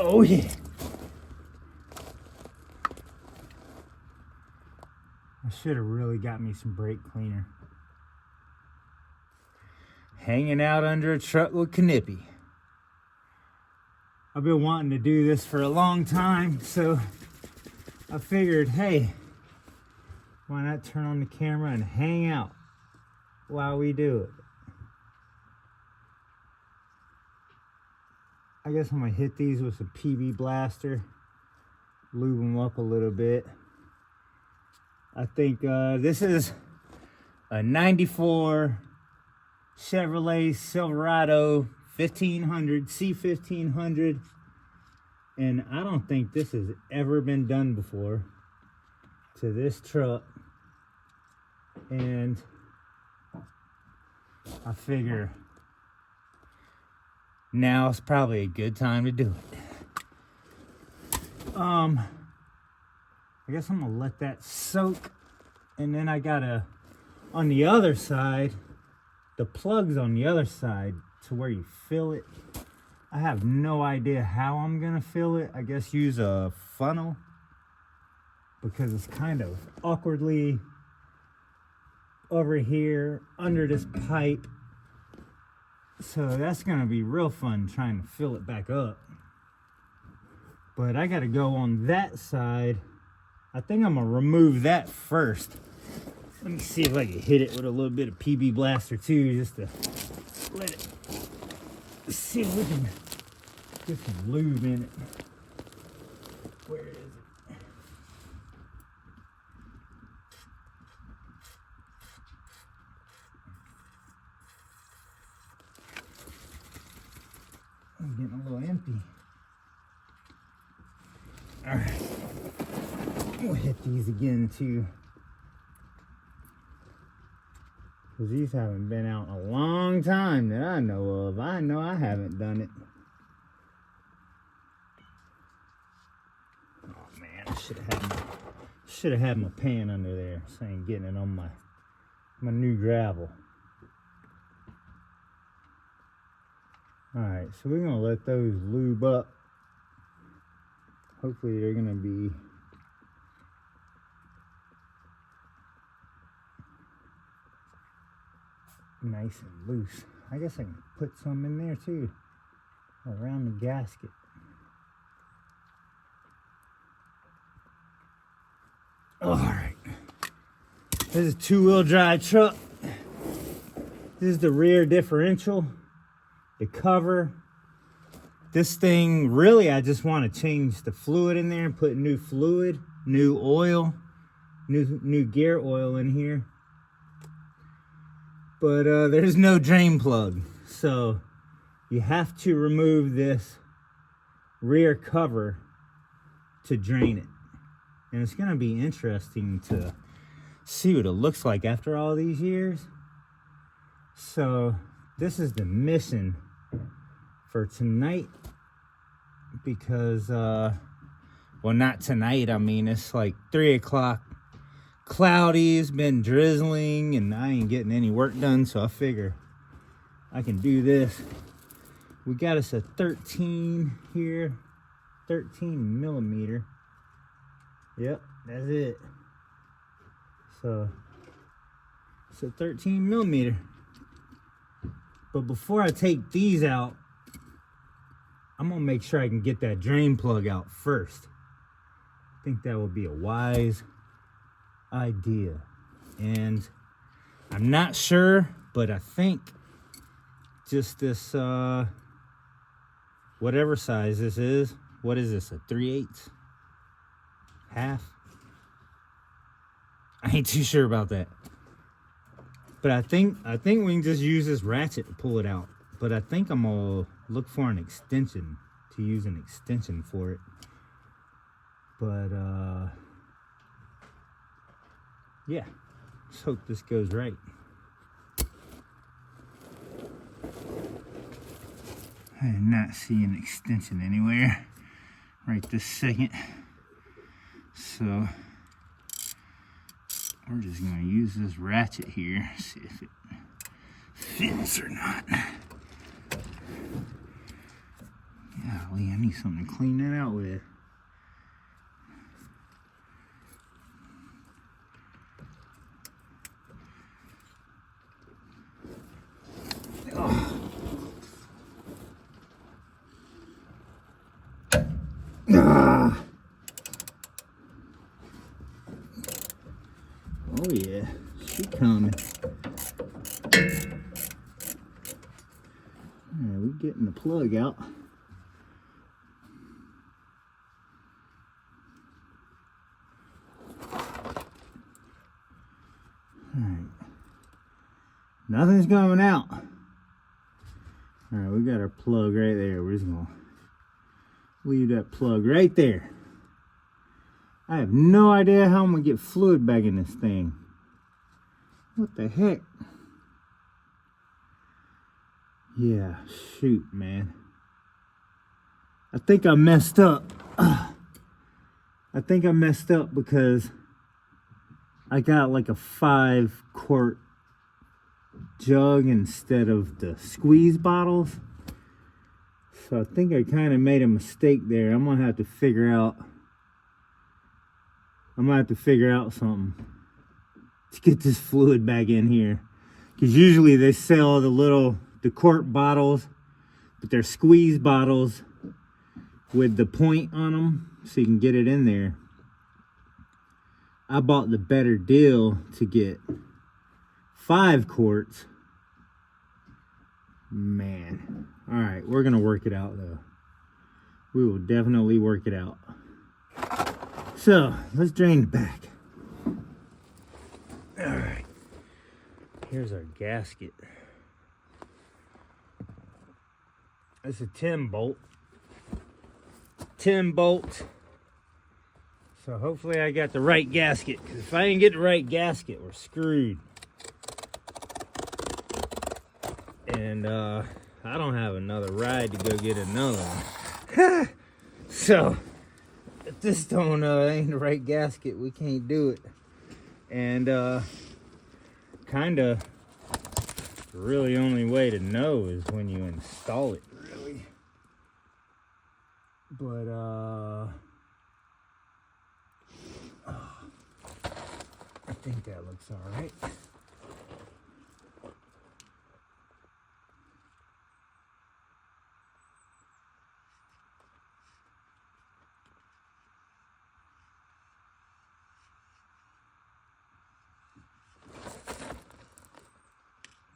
Oh yeah. I should have really got me some brake cleaner. Hanging out under a truck with Canipy. I've been wanting to do this for a long time, so I figured, hey, why not turn on the camera and hang out while we do it? I guess I'm gonna hit these with some PB Blaster, lube them up a little bit. I think this is a 94 Chevrolet Silverado 1500, C1500. And I don't think this has ever been done before to this truck. And I figure now is probably a good time to do it. I guess I'm gonna let that soak, and then I gotta, on the other side, the plug's on the other side to where you fill it. I have no idea how I'm gonna fill it. I guess use a funnel, because it's kind of awkwardly over here under this pipe. So that's gonna be real fun trying to fill it back up. But I gotta go on that side. I think I'm gonna remove that first. Let me see if I can hit it with a little bit of PB Blaster too, just to let it, see if we can get some lube in it. Where is it? I'm getting a little empty. All right. We'll hit these again too, because these haven't been out in a long time that I know of. I know I haven't done it. Oh man, I should have had my pan under there, so I ain't getting it on my new gravel. All right, so we're gonna let those lube up. Hopefully they're gonna be nice and loose. I guess I can put some in there too, around the gasket. All right, this is a 2-wheel drive truck. This is the rear differential, the cover. This thing, really, I just want to change the fluid in there and put new fluid, new oil, new gear oil in here. But there's no drain plug, so you have to remove this rear cover to drain it. And it's gonna be interesting to see what it looks like after all these years. So this is the mission for tonight, because well, not tonight, I mean it's like 3 o'clock. Cloudy, it's been drizzling, and I ain't getting any work done, so I figure I can do this. We got us a 13 here, 13 millimeter. Yep, that's it. So it's a 13 millimeter. But before I take these out, I'm gonna make sure I can get that drain plug out first. I think that would be a wise idea. And I'm not sure, but I think just this whatever size this is, what is this, a 3/8 half? I ain't too sure about that, but I think we can just use this ratchet to pull it out. But I think I'm gonna look for an extension, to use an extension for it. But yeah, let's hope this goes right. I did not see an extension anywhere right this second. So we're just gonna use this ratchet here, see if it fits or not. Golly, I need something to clean that out with. Ah. Oh yeah, she coming. Alright, we're getting the plug out. Alright. Nothing's coming out. Alright, we got our plug right there. We're just gonna leave that plug right there. I have no idea how I'm gonna get fluid back in this thing. What the heck? Yeah, shoot, man. I think I messed up. I think I messed up because I got like a 5-quart jug instead of the squeeze bottles. So I think I kind of made a mistake there. I'm gonna have to figure out something to get this fluid back in here. Because usually they sell the quart bottles, but they're squeeze bottles with the point on them so you can get it in there. I bought the better deal to get 5 quarts. Man. Alright, we're gonna work it out though. We will definitely work it out. So, let's drain the back. Alright. Here's our gasket. It's a 10 bolt. 10 bolt. So hopefully I got the right gasket. Because if I didn't get the right gasket, we're screwed. And I don't have another ride to go get another one. So if this ain't the right gasket, we can't do it. And kinda really only way to know is when you install it, really. But I think that looks all right.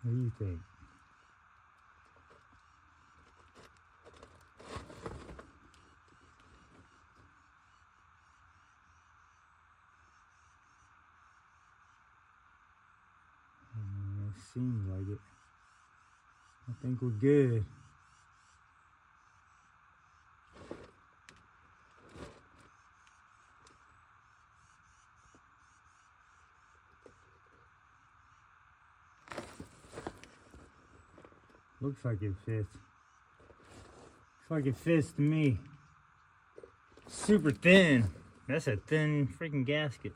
What do you think? It seems like it. I think we're good. Looks like it fits. Looks like it fits to me. Super thin. That's a thin freaking gasket.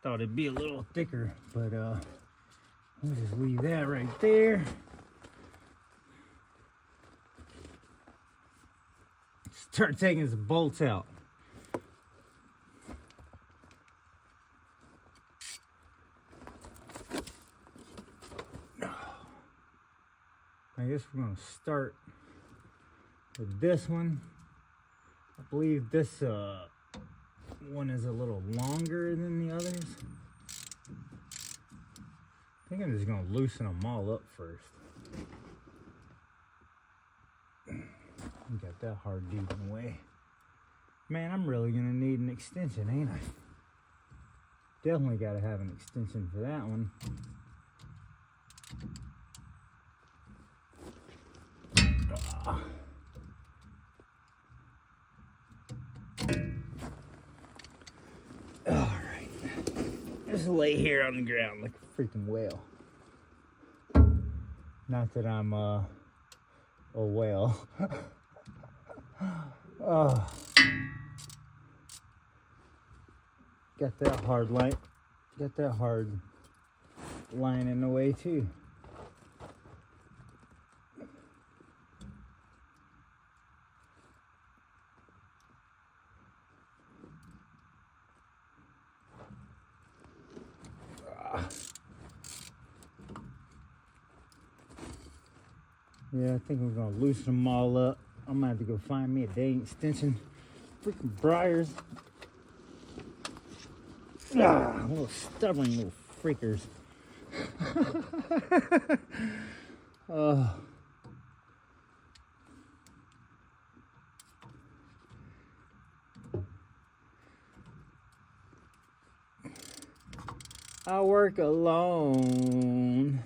Thought it'd be a little thicker, but we'll just leave that right there. Start taking some bolts out. I guess we're gonna start with this one. I believe this one is a little longer than the others. I think I'm just gonna loosen them all up first. Got that hard dude in the way. Man, I'm really gonna need an extension, ain't I? Definitely gotta have an extension for that one. Alright. Just lay here on the ground like a freaking whale. Not that I'm a whale. Oh. Got that hard line. Got that hard line in the way too. Yeah, I think we're gonna loosen them all up. I'm gonna have to go find me a dang extension. Freaking briars. Ah, little stubborn little freakers. I work alone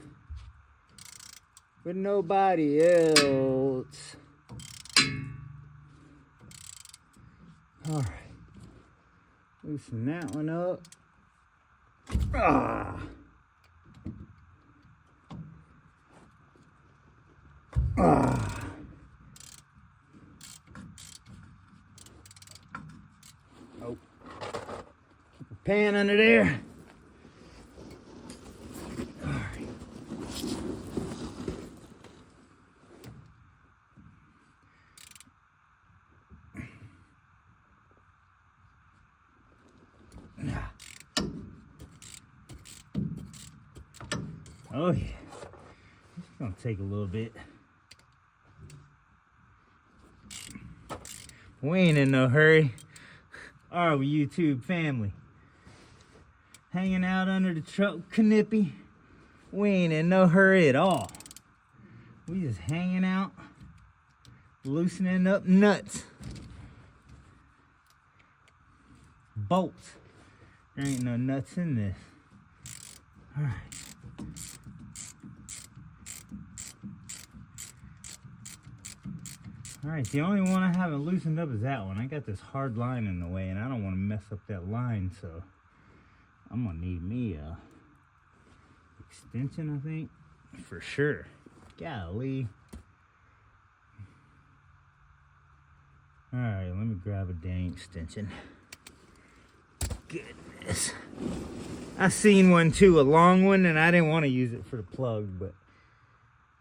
with nobody else. All right, loosen that one up. Ah. Ah. Oh, keep a pan under there. All right. Oh yeah, it's gonna take a little bit. We ain't in no hurry, are we, YouTube family? Hanging out under the truck, Canipy. We ain't in no hurry at all. We just hanging out, loosening up nuts, bolts. There ain't no nuts in this. All right. All right, the only one I haven't loosened up is that one. I got this hard line in the way, and I don't want to mess up that line, so I'm gonna need me a extension, I think, for sure. Golly. All right, let me grab a dang extension. Goodness. I seen one too, a long one, and I didn't want to use it for the plug, but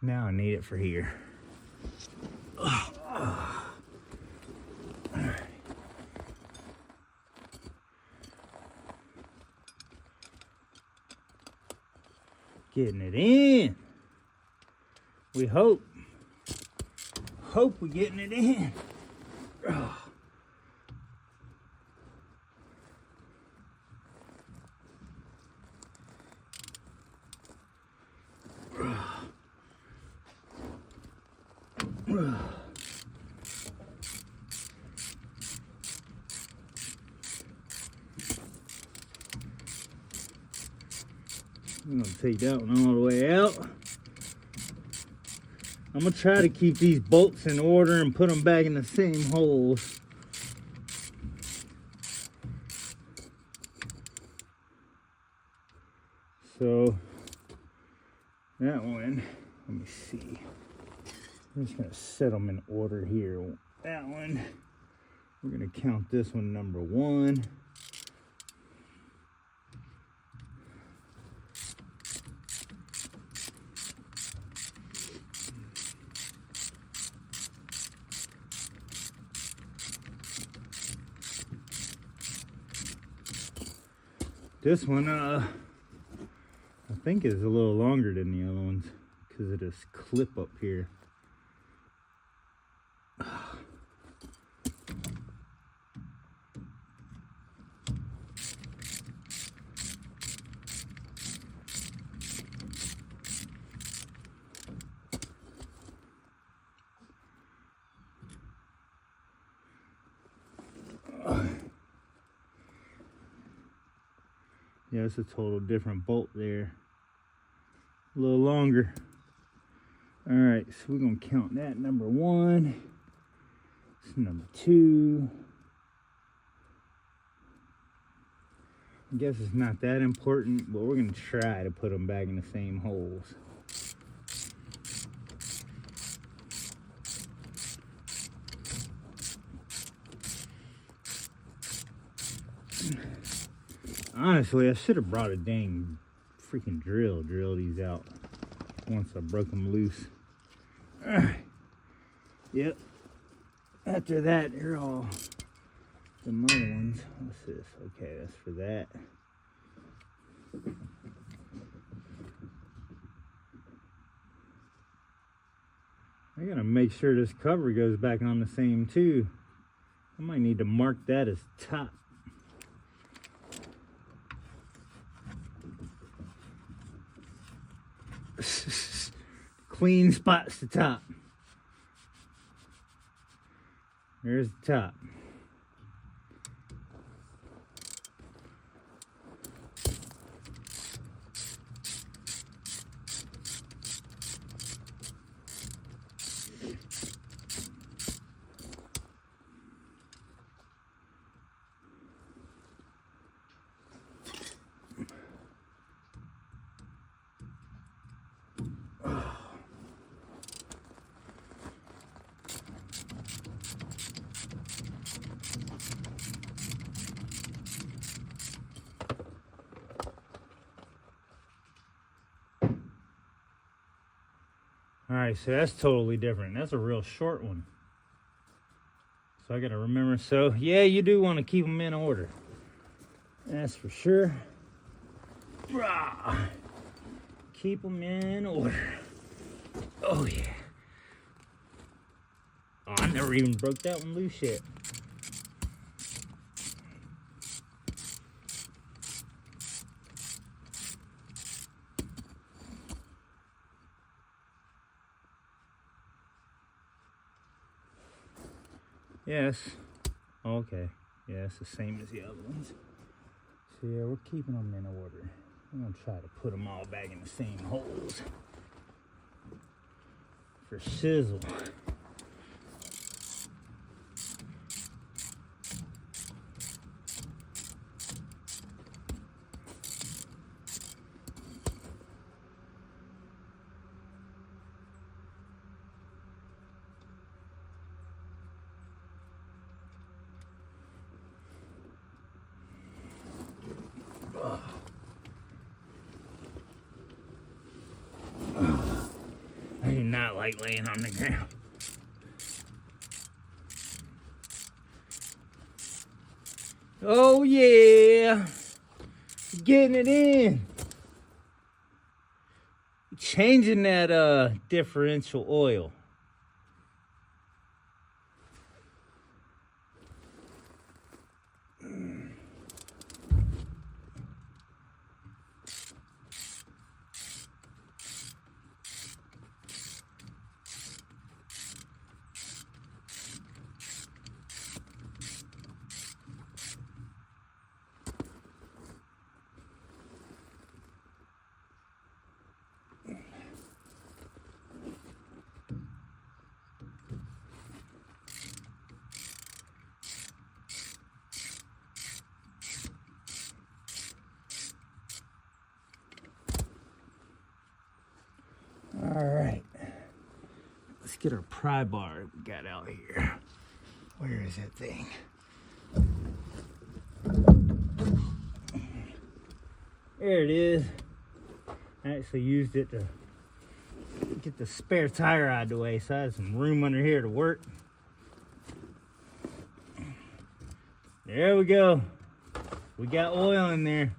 now I need it for here. Getting it in. We hope we're getting it in. I'm gonna take that one all the way out. I'm gonna try to keep these bolts in order and put them back in the same holes. So that one, let me see. I'm just gonna set them in order here. That one, we're gonna count this one number 1. This one, I think is a little longer than the other ones because of this clip up here. Yeah, it's a total different bolt there. A little longer. All right, so we're gonna count that number 1. It's number 2. I guess it's not that important, but we're gonna try to put them back in the same holes. Honestly, I should have brought a dang freaking drill these out once I broke them loose. All right. Yep. After that, they're all the other ones. What's this? Okay, that's for that. I gotta make sure this cover goes back on the same too. I might need to mark that as top. Clean spots to top. There's the top. Alright, so that's totally different. That's a real short one. So I gotta remember. So, yeah, you do want to keep them in order. That's for sure. Brah. Keep them in order. Oh, yeah. Oh, I never even broke that one loose yet. Yes. Okay. Yeah, it's the same as the other ones. So yeah, we're keeping them in order. I'm gonna try to put them all back in the same holes for sizzle. I do not like laying on the ground. Oh yeah, getting it in. Changing that differential oil. All right, let's get our pry bar we got out here. Where is that thing? There it is. I actually used it to get the spare tire out of the way, so I had some room under here to work. There we go. We got oil in there.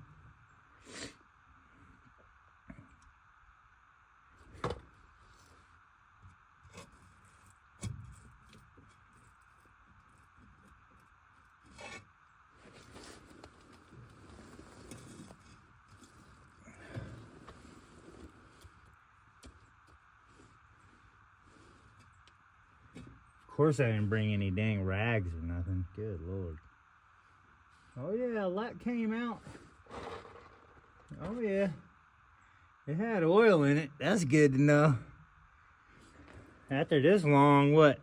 Of course I didn't bring any dang rags or nothing. Good Lord. Oh yeah, a lot came out. Oh yeah. It had oil in it. That's good to know. After this long, what?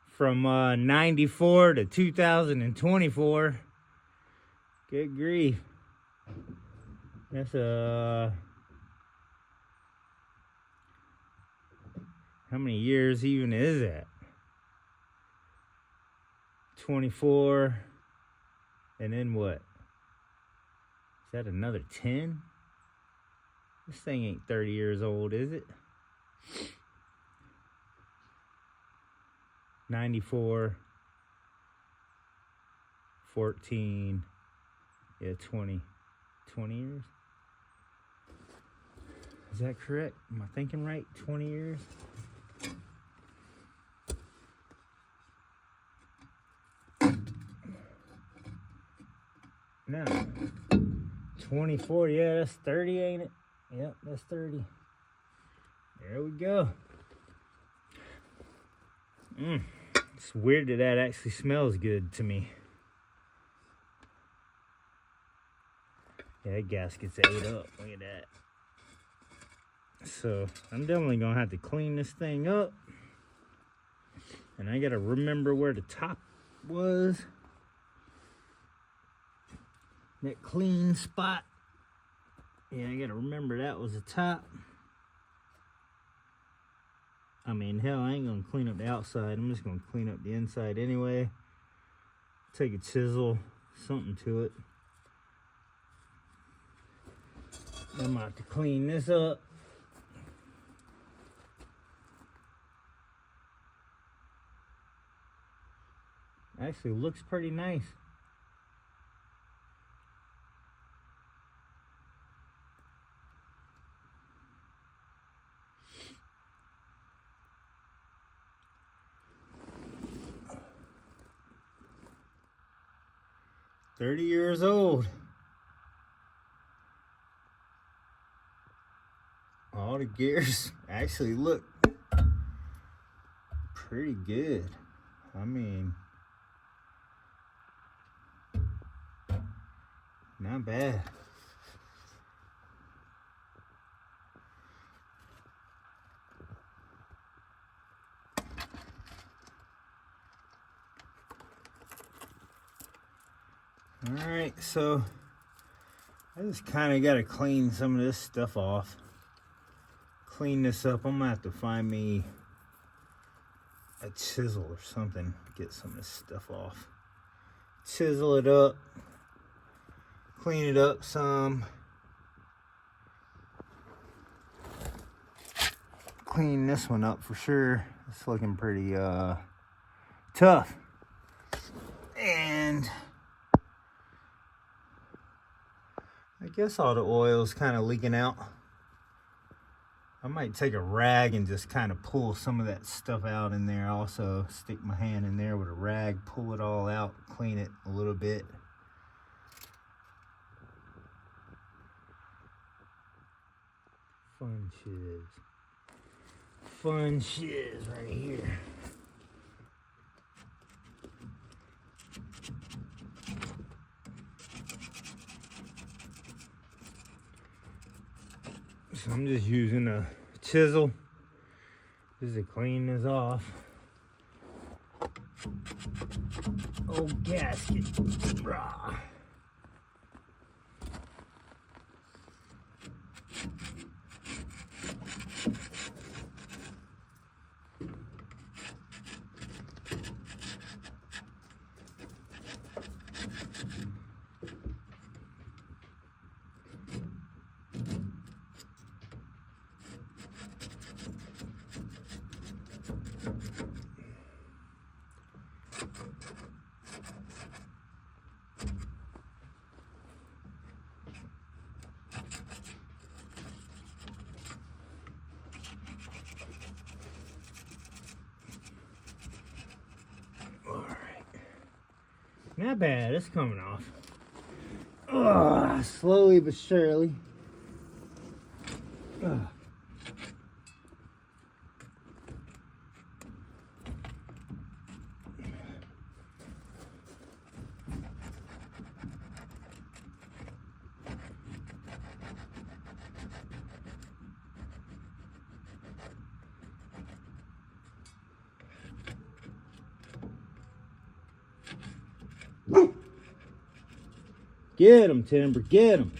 From 94 to 2024. Good grief. That's how many years even is that? 24, and then what? Is that another 10? This thing ain't 30 years old, is it? 94, 14, yeah, 20 years? Is that correct? Am I thinking right? 20 years? No. 24, yeah, that's 30, ain't it? Yep, that's 30. There we go. It's weird that that actually smells good to me. Yeah, that gasket's ate up. Look at that. So I'm definitely gonna have to clean this thing up. And I gotta remember where the top was. That clean spot. Yeah, I gotta remember that was the top. I mean, hell, I ain't gonna clean up the outside. I'm just gonna clean up the inside anyway. Take a chisel, something to it. I'm about to clean this up. Actually looks pretty nice. "30 years old. All the gears actually look pretty good. I mean, not bad. Alright, so I just kind of got to clean some of this stuff off. Clean this up. I'm going to have to find me a chisel or something to get some of this stuff off. Chisel it up. Clean it up some. Clean this one up for sure. It's looking pretty tough. And I guess all the oil's kind of leaking out. I might take a rag and just kind of pull some of that stuff out in there. Also stick my hand in there with a rag, pull it all out, clean it a little bit. Fun shiz. Fun shiz right here. So I'm just using a chisel just to clean this off. Old gasket. Rah. Not bad, it's coming off. Ugh, slowly but surely. Ugh. Get him, Timber, get him.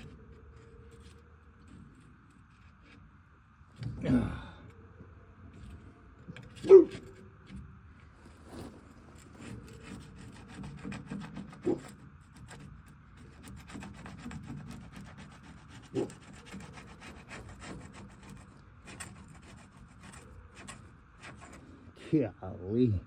Golly.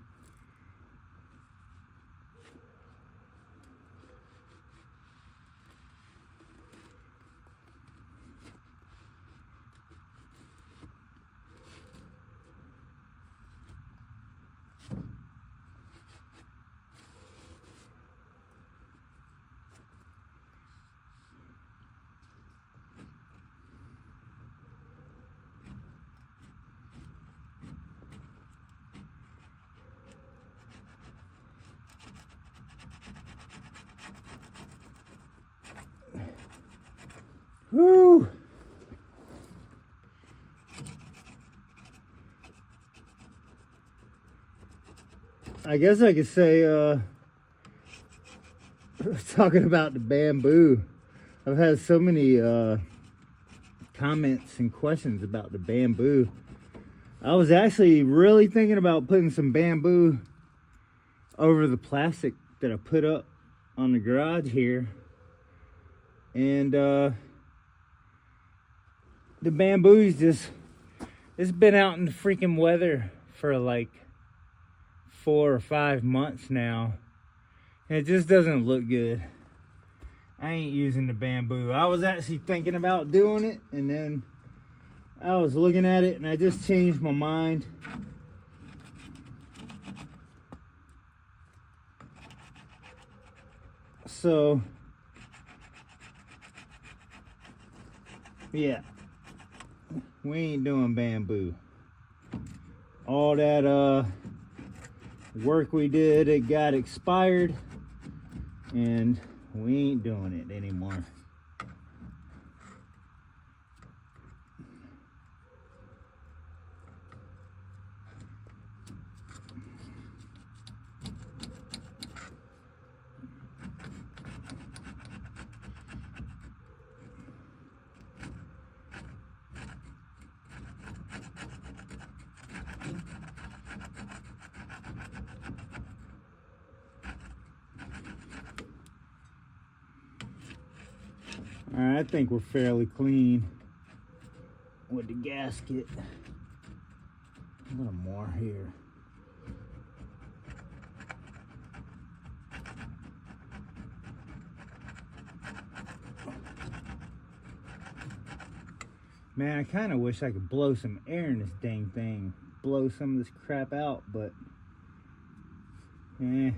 Woo! I guess I could say, talking about the bamboo, I've had so many comments and questions about the bamboo. I was actually really thinking about putting some bamboo over the plastic that I put up on the garage here. And the bamboo's just, it's been out in the freaking weather for like 4 or 5 months now, and it just doesn't look good. I ain't using the bamboo. I was actually thinking about doing it, and then I was looking at it and I just changed my mind. So yeah, we ain't doing bamboo. All that work we did, it got expired, and we ain't doing it anymore. Alright, I think we're fairly clean with the gasket. A little more here. Man, I kind of wish I could blow some air in this dang thing. Blow some of this crap out, but I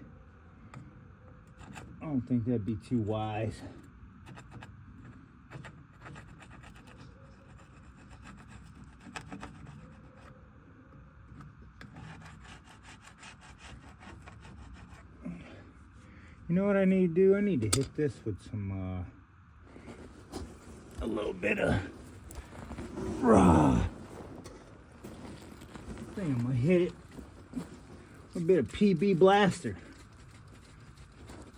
don't think that'd be too wise. You know what I need to do? I need to hit this with some, a little bit of raw. I think I'm gonna hit it with a bit of PB Blaster.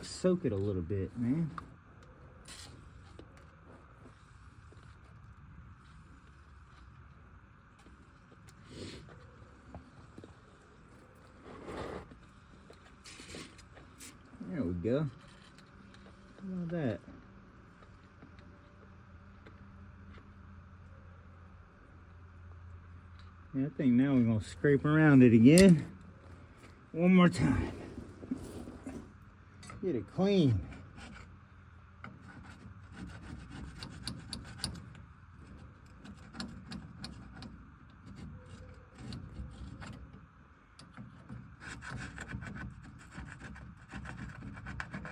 Soak it a little bit, man. There we go. How about that? Yeah, I think now we're gonna scrape around it again. One more time. Get it clean.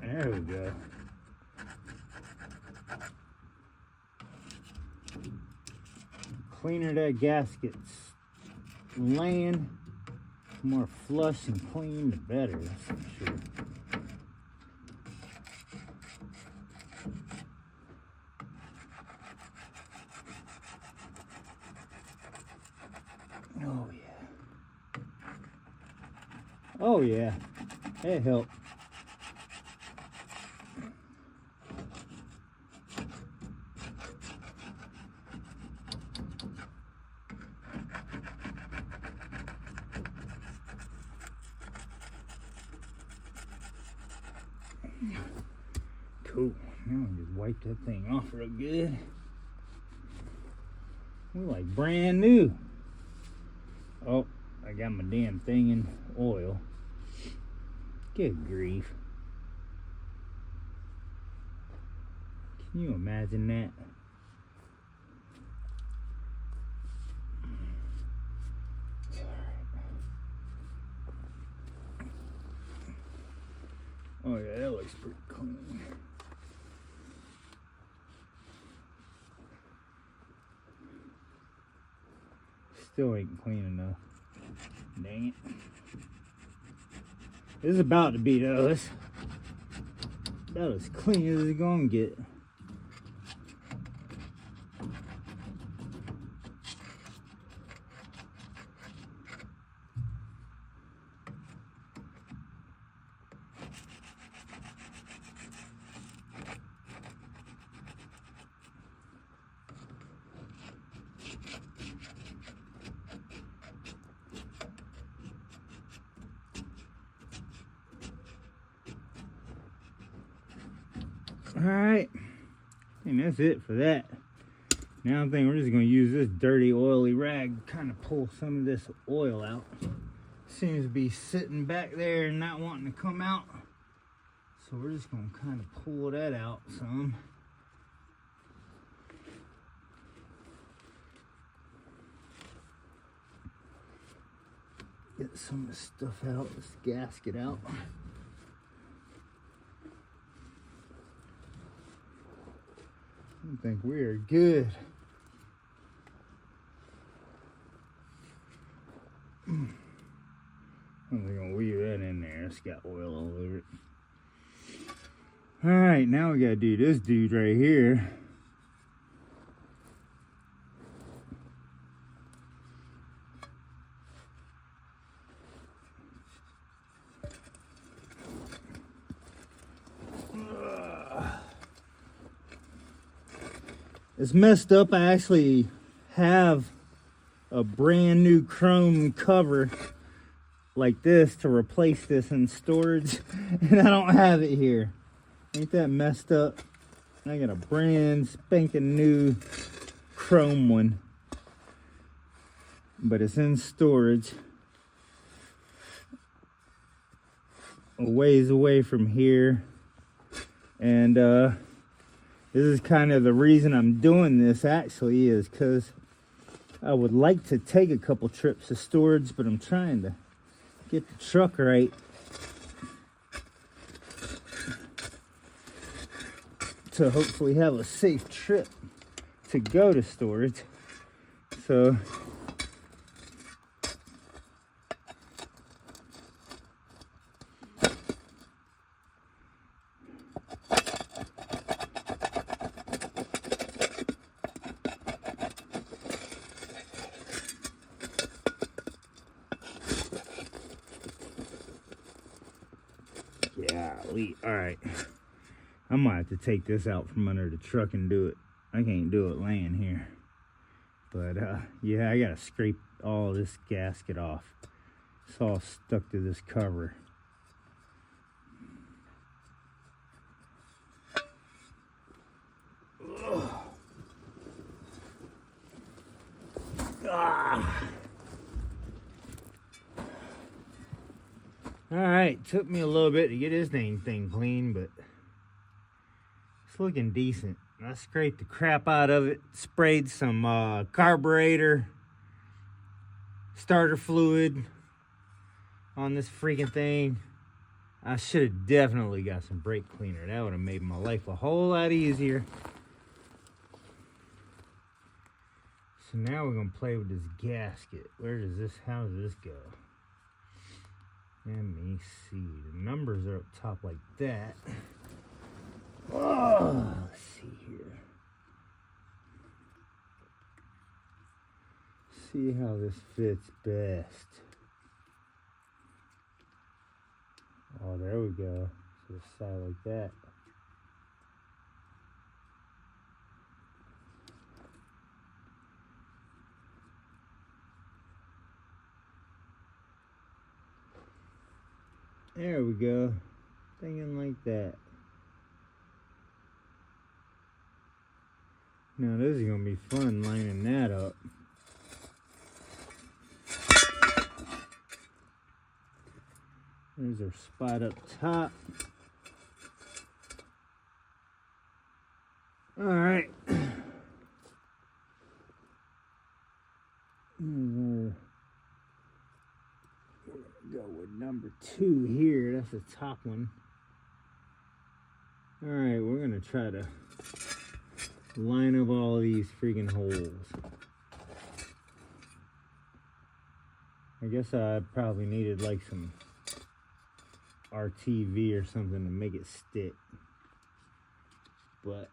There we go. Cleaner that gasket's laying, more flush and clean, the better, that's for sure. Oh yeah. Oh yeah. It helped. Cool. Now we just wipe that thing off real good. We're like brand new. Oh, I got my damn thing in oil. Good grief. Can you imagine that? Oh yeah, that looks pretty clean. Still ain't clean enough. Dang it. This is about to be though. It's about as clean as it's gonna get. Alright, and that's it for that. Now I think we're just going to use this dirty oily rag to kind of pull some of this oil out. Seems to be sitting back there and not wanting to come out. So we're just going to kind of pull that out some. Get some of this stuff out, this gasket out. I think we are good. I'm gonna weave that in there. It's got oil all over it. Alright, now we gotta do this dude right here. It's messed up. I actually have a brand new chrome cover like this to replace this in storage, and I don't have it here. Ain't that messed up? I got a brand spanking new chrome one, but it's in storage a ways away from here. And this is kind of the reason I'm doing this, actually, is because I would like to take a couple trips to storage, but I'm trying to get the truck right. To hopefully have a safe trip to go to storage. So golly, all right. I might have to take this out from under the truck and do it. I can't do it laying here. But yeah, I gotta scrape all this gasket off. It's all stuck to this cover. Alright, took me a little bit to get this dang thing clean, but it's looking decent. I scraped the crap out of it, sprayed some carburetor, starter fluid on this freaking thing. I should have definitely got some brake cleaner. That would have made my life a whole lot easier. So now we're going to play with this gasket. How does this go? Let me see. The numbers are up top like that. Oh, let's see here. See how this fits best. Oh, there we go. To the side like that. There we go. Thinking like that. Now this is going to be fun lining that up. There's our spot up top. Alright. Go with number 2 here. That's the top one. Alright, we're going to try to line up all these freaking holes. I guess I probably needed like some RTV or something to make it stick. But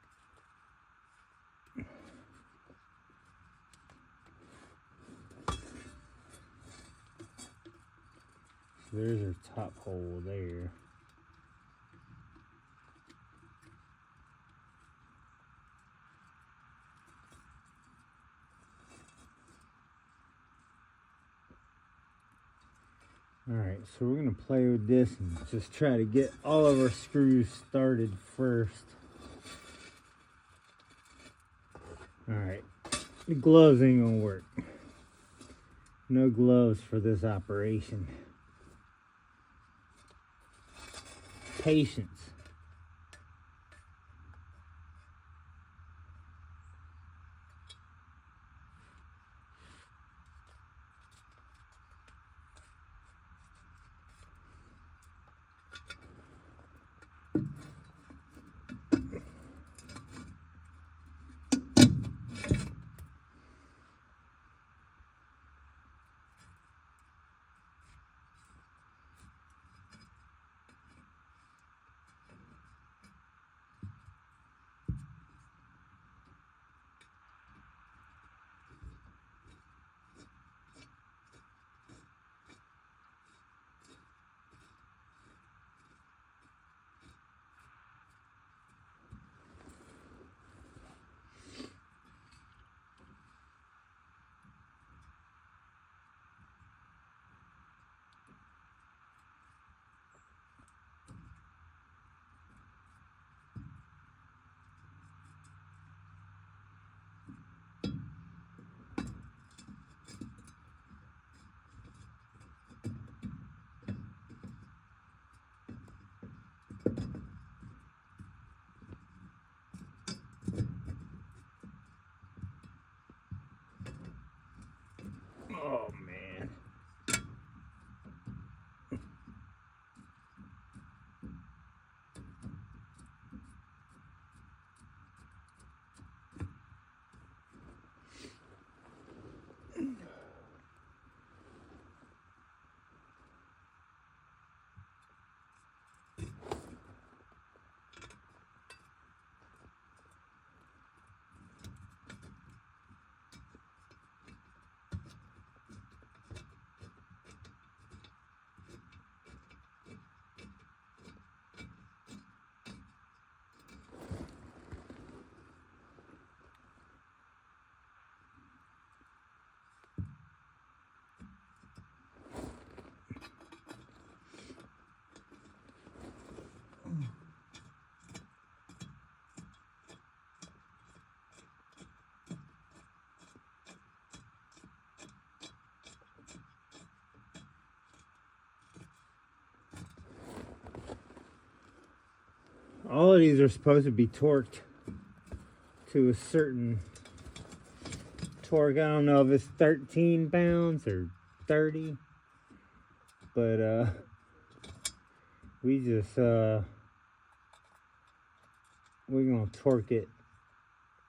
there's our top hole there. Alright, so we're going to play with this and just try to get all of our screws started first. Alright, the gloves ain't gonna work. No gloves for this operation. Patience. Oh man. All of these are supposed to be torqued to a certain torque. I don't know if it's 13 pounds or 30, but we just we're gonna torque it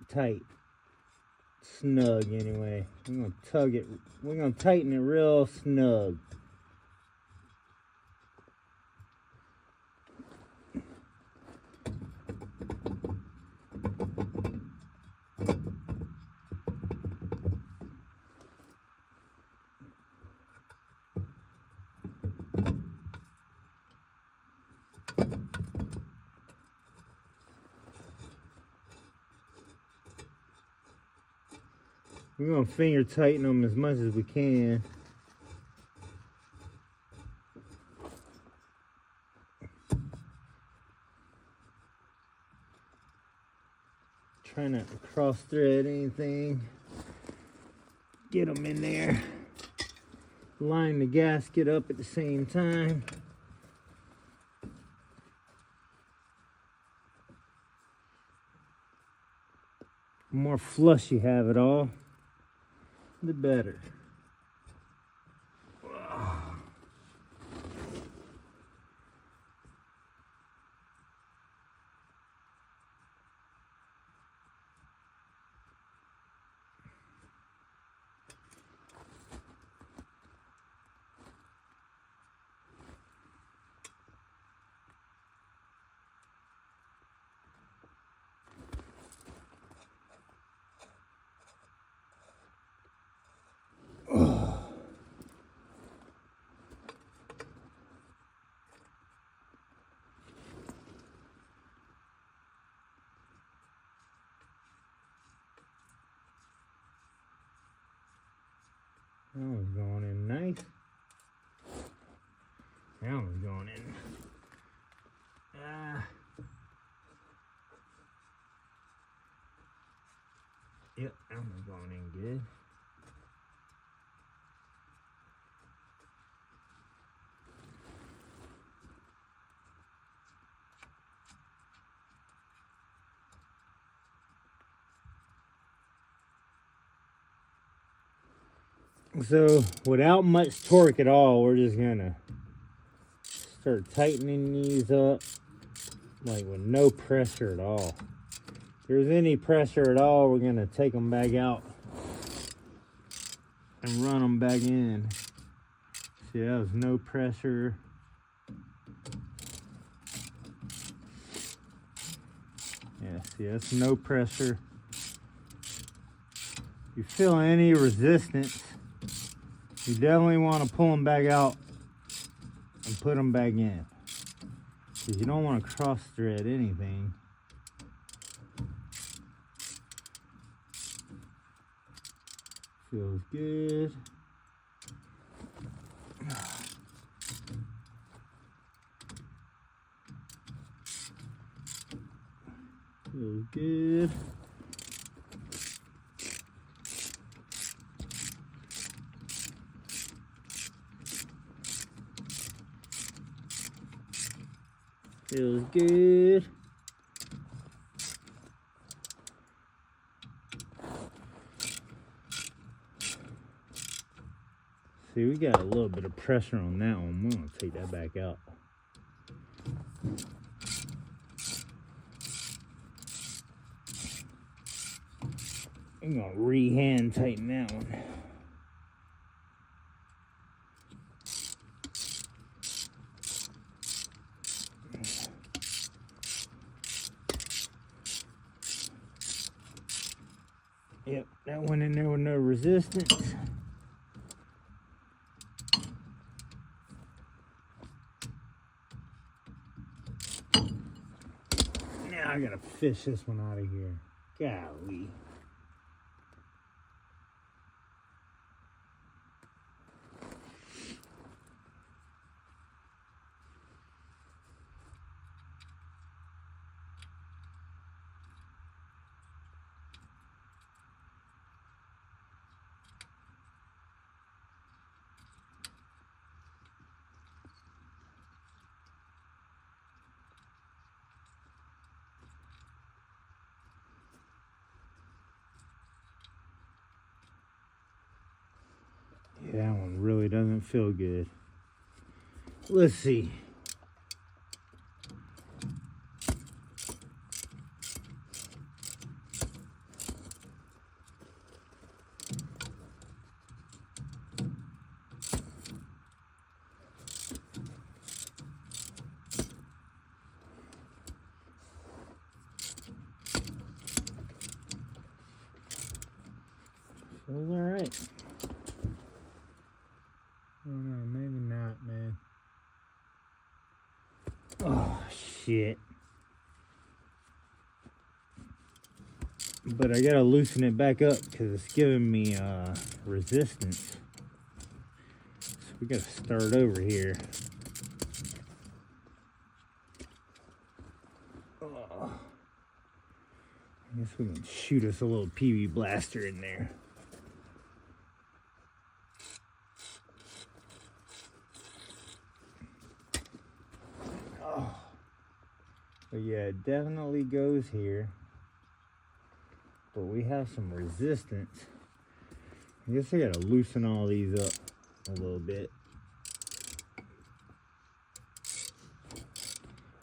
tight, snug anyway. We're gonna tug it, we're gonna tighten it real snug. We're gonna finger tighten them as much as we can. Try not to cross thread anything. Get them in there. Line the gasket up at the same time. The more flush you have it all, the better. That one's going in nice. That one's going in. Yep, I'm going in good. So without much torque at all, we're just gonna start tightening these up, like with no pressure at all. If there's any pressure at all, we're gonna take them back out and run them back in. See, that was no pressure. Yeah, see, that's no pressure. If you feel any resistance, you definitely want to pull them back out and put them back in, because you don't want to cross thread anything. Feels good. Feels good. Feels good. See, we got a little bit of pressure on that one. We're gonna take that back out. I'm gonna re-hand tighten that one. Yep, that went in there with no resistance. Now I gotta fish this one out of here. Golly. Yeah, that one really doesn't feel good. Let's see. Feels all right. Oh no, maybe not, man. Oh, shit. But I gotta loosen it back up because it's giving me resistance. So we gotta start over here. Oh. I guess we can shoot us a little PB blaster in there. But yeah, it definitely goes here. But we have some resistance. I guess I gotta loosen all these up a little bit.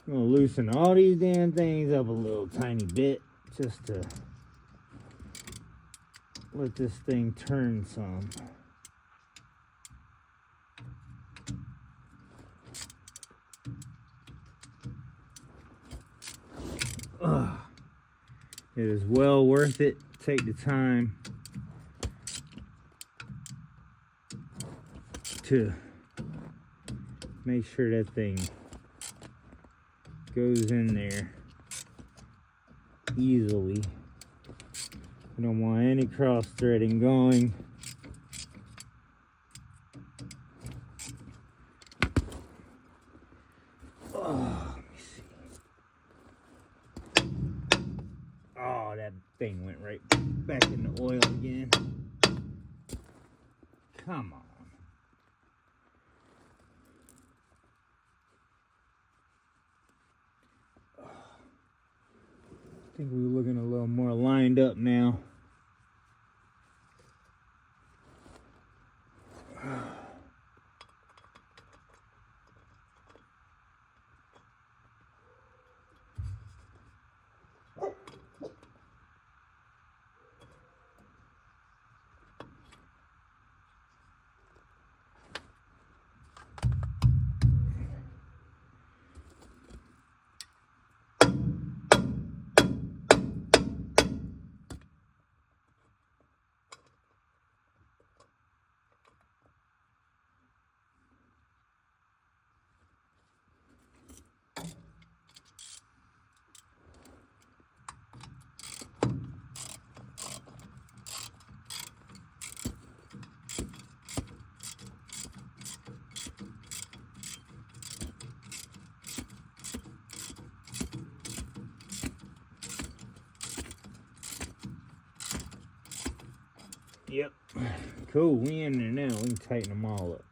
I'm gonna loosen all these damn things up a little tiny bit just to let this thing turn some. It is well worth it. Take the time to make sure that thing goes in there easily. You don't want any cross threading going. Thing went right back in the oil again. Come on. I think we're looking a little more lined up now. Yep. Cool, we in there now. We can tighten them all up.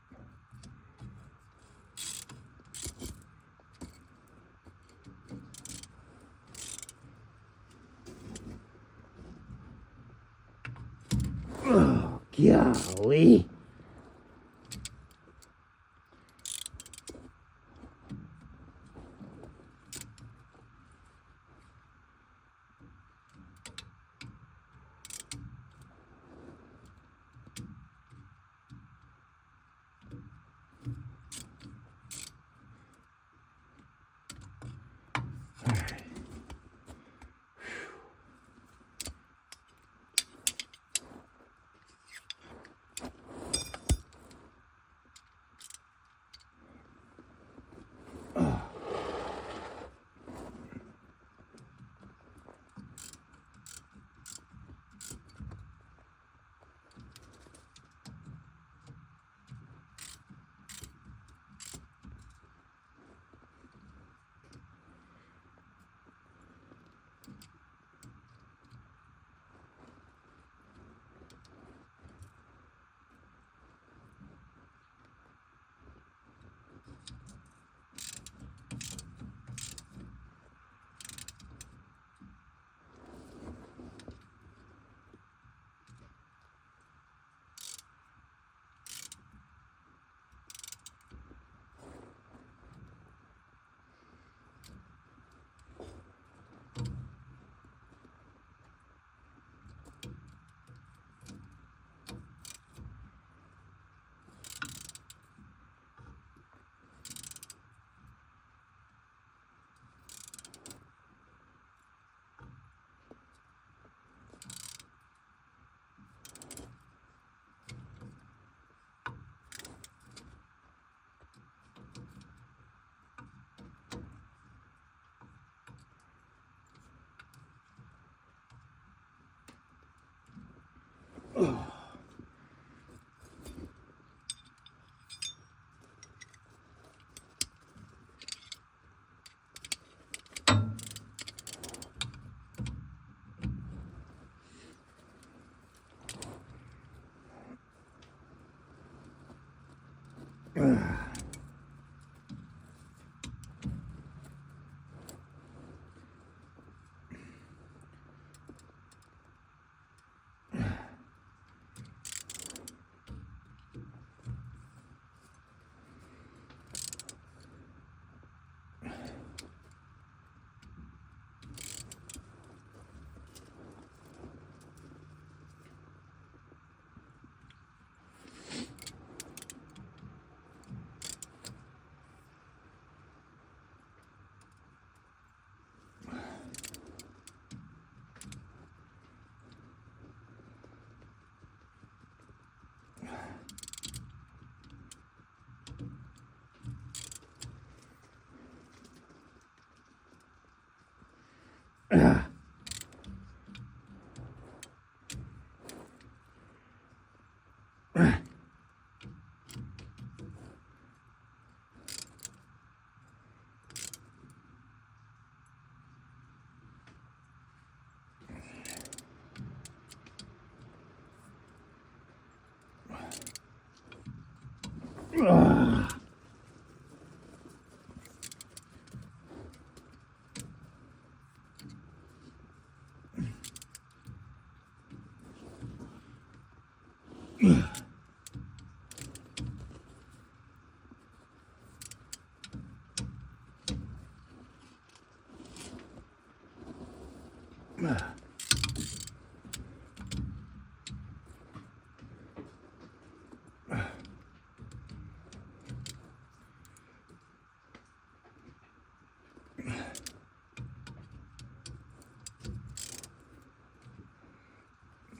Oh, golly.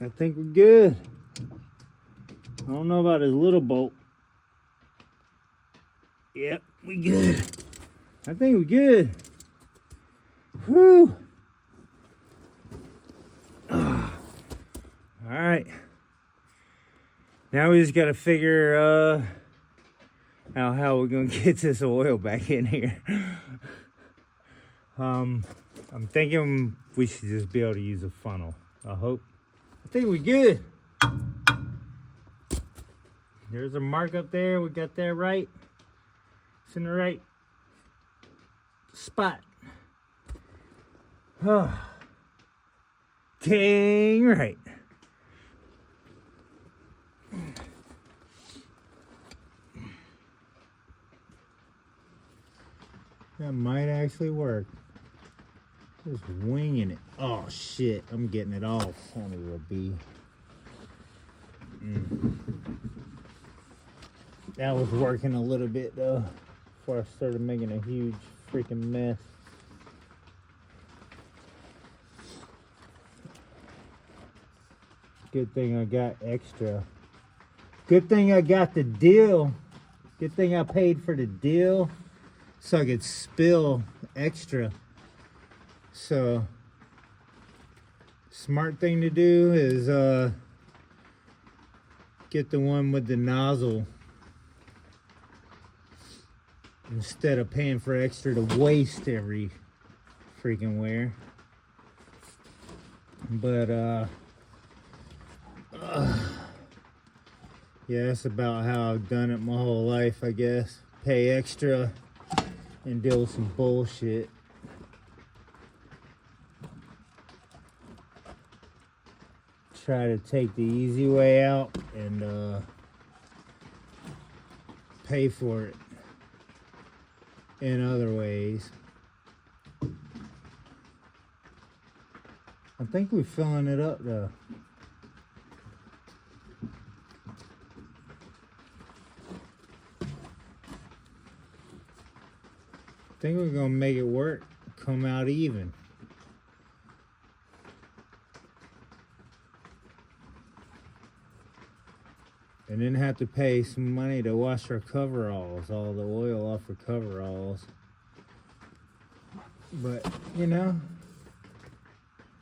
I think we're good. I don't know about his little bolt. Yep, we good. I think we're good. Whew. All right. Now we just got to figure out how we're going to get this oil back in here. I'm thinking we should just be able to use a funnel. I hope. I think we're good. There's a mark up there. We got that right. It's in the right spot. Oh, dang right. That might actually work. Just winging it. Oh shit, I'm getting it all. Son of a bee. That was working a little bit though, before I started making a huge freaking mess. Good thing I got extra. Good thing I got the deal. Good thing I paid for the deal so I could spill extra. So, smart thing to do is get the one with the nozzle instead of paying for extra to waste every freaking where. But yeah, that's about how I've done it my whole life, I guess. Pay extra and deal with some bullshit. Try to take the easy way out and pay for it in other ways. I think we're filling it up though. I think we're gonna make it work, come out even. And then have to pay some money to wash our coveralls, all the oil off our coveralls. But, you know,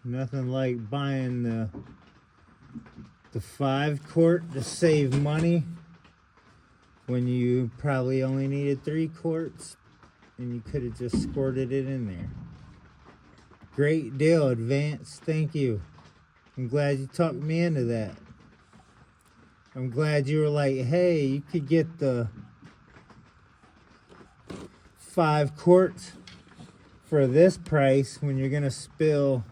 nothing like buying the 5 quart to save money when you probably only needed 3 quarts and you could have just squirted it in there. Great deal, Advance. Thank you. I'm glad you talked me into that. I'm glad you were like, hey, you could get the 5 quarts for this price when you're gonna spill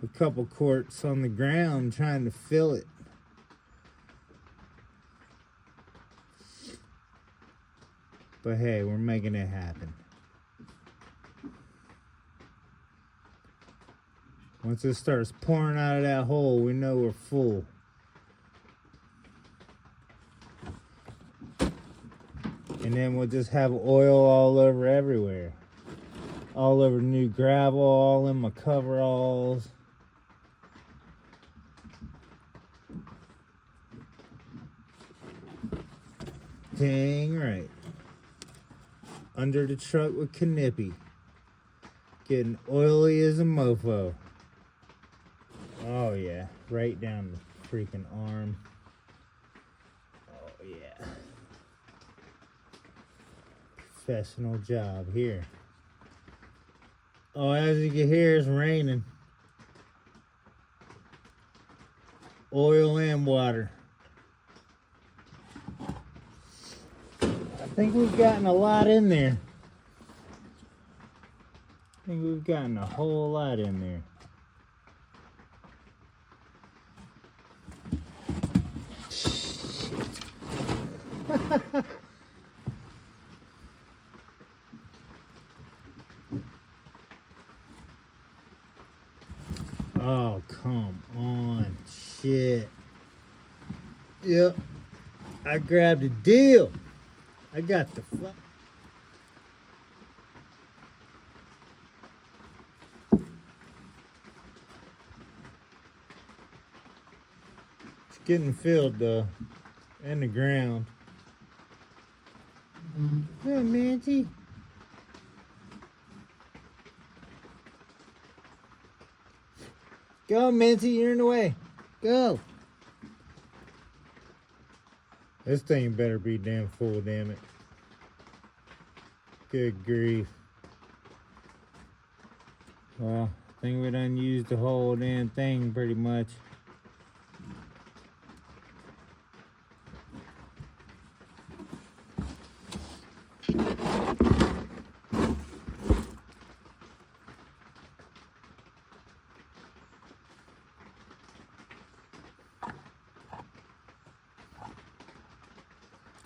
a couple quarts on the ground trying to fill it. But hey, we're making it happen. Once it starts pouring out of that hole, we know we're full. And then we'll just have oil all over everywhere. All over new gravel, all in my coveralls. Dang right. Under the truck with Canipy. Getting oily as a mofo. Oh yeah, right down the freaking arm. Oh yeah. Professional job here. Oh, as you can hear, it's raining. Oil and water. I think we've gotten a lot in there. I think we've gotten a whole lot in there. Oh, come on. Shit. Yep. I grabbed a deal. I got the fuck. getting filled though, in the ground. Hey, Minty. Go, Minty, you're in the way. Go. This thing better be damn full, damn it. Good grief. Well, I think we done used the whole damn thing pretty much.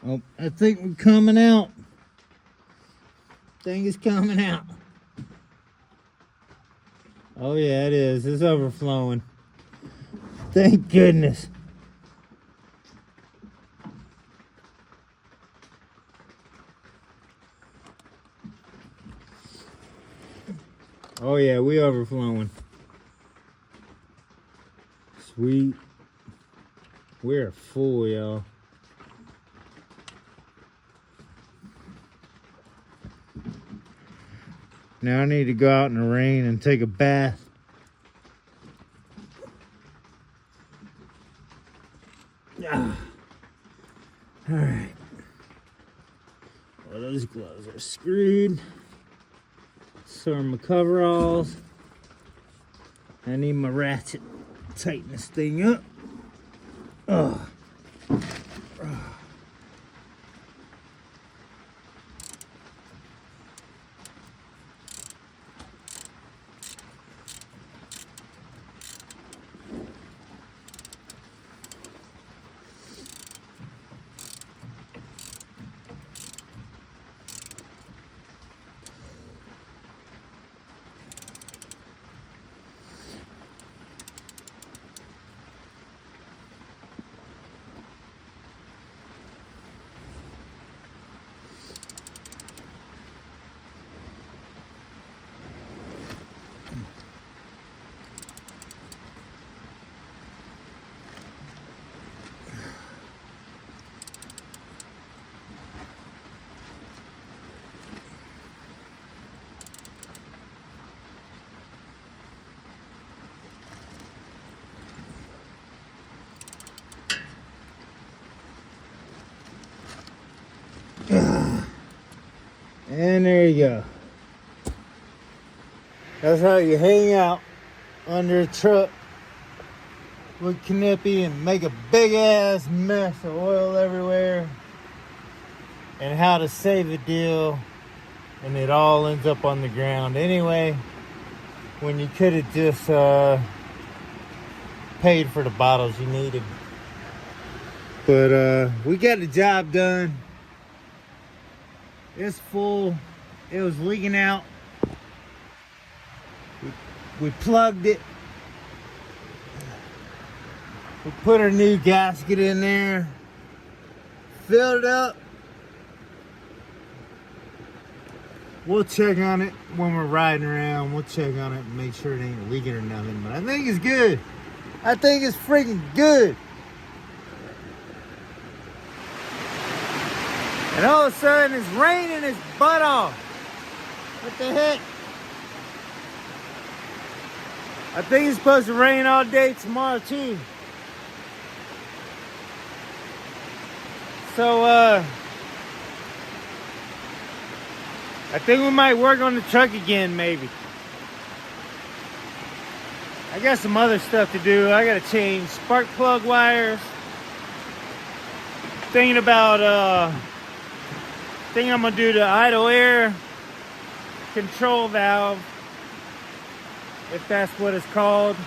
Oh, I think we're coming out. Thing is coming out. Oh yeah, it is. It's overflowing. Thank goodness. Oh yeah, we overflowing. Sweet. We're full, y'all. Now I need to go out in the rain and take a bath. Ah. All right. Well, those gloves are screwed. So are my coveralls. I need my ratchet to tighten this thing up. Oh. And there you go. That's how you hang out under a truck with Canipy and make a big ass mess of oil everywhere. And how to save a deal and it all ends up on the ground anyway, when you could have just paid for the bottles you needed. But we got the job done. It's full. It was leaking out. We plugged it. We put our new gasket in there. Filled it up. We'll check on it when we're riding around. We'll check on it and make sure it ain't leaking or nothing. But I think it's good. I think it's freaking good. And all of a sudden it's raining its butt off. What the heck? I think it's supposed to rain all day tomorrow too. So I think we might work on the truck again maybe. I got some other stuff to do. I gotta change spark plug wires. Thinking about thing I'm gonna do the idle air control valve, if that's what it's called.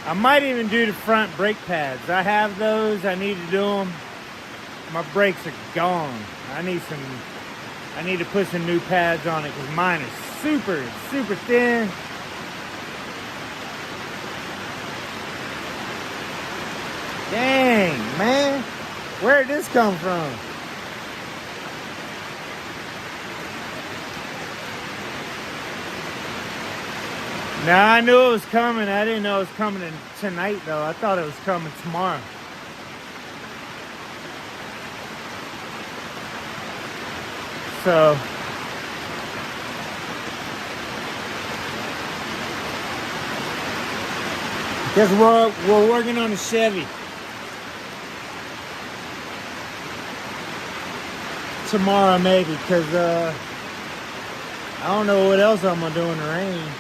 I might even do the front brake pads. I have those. I need to do them. My brakes are gone. I need to put some new pads on it because mine are super thin. Dang, man. Where did this come from? Now I knew it was coming. I didn't know it was coming tonight though. I thought it was coming tomorrow. So guess we're working on a Chevy tomorrow maybe, because I don't know what else I'm gonna do in the rain.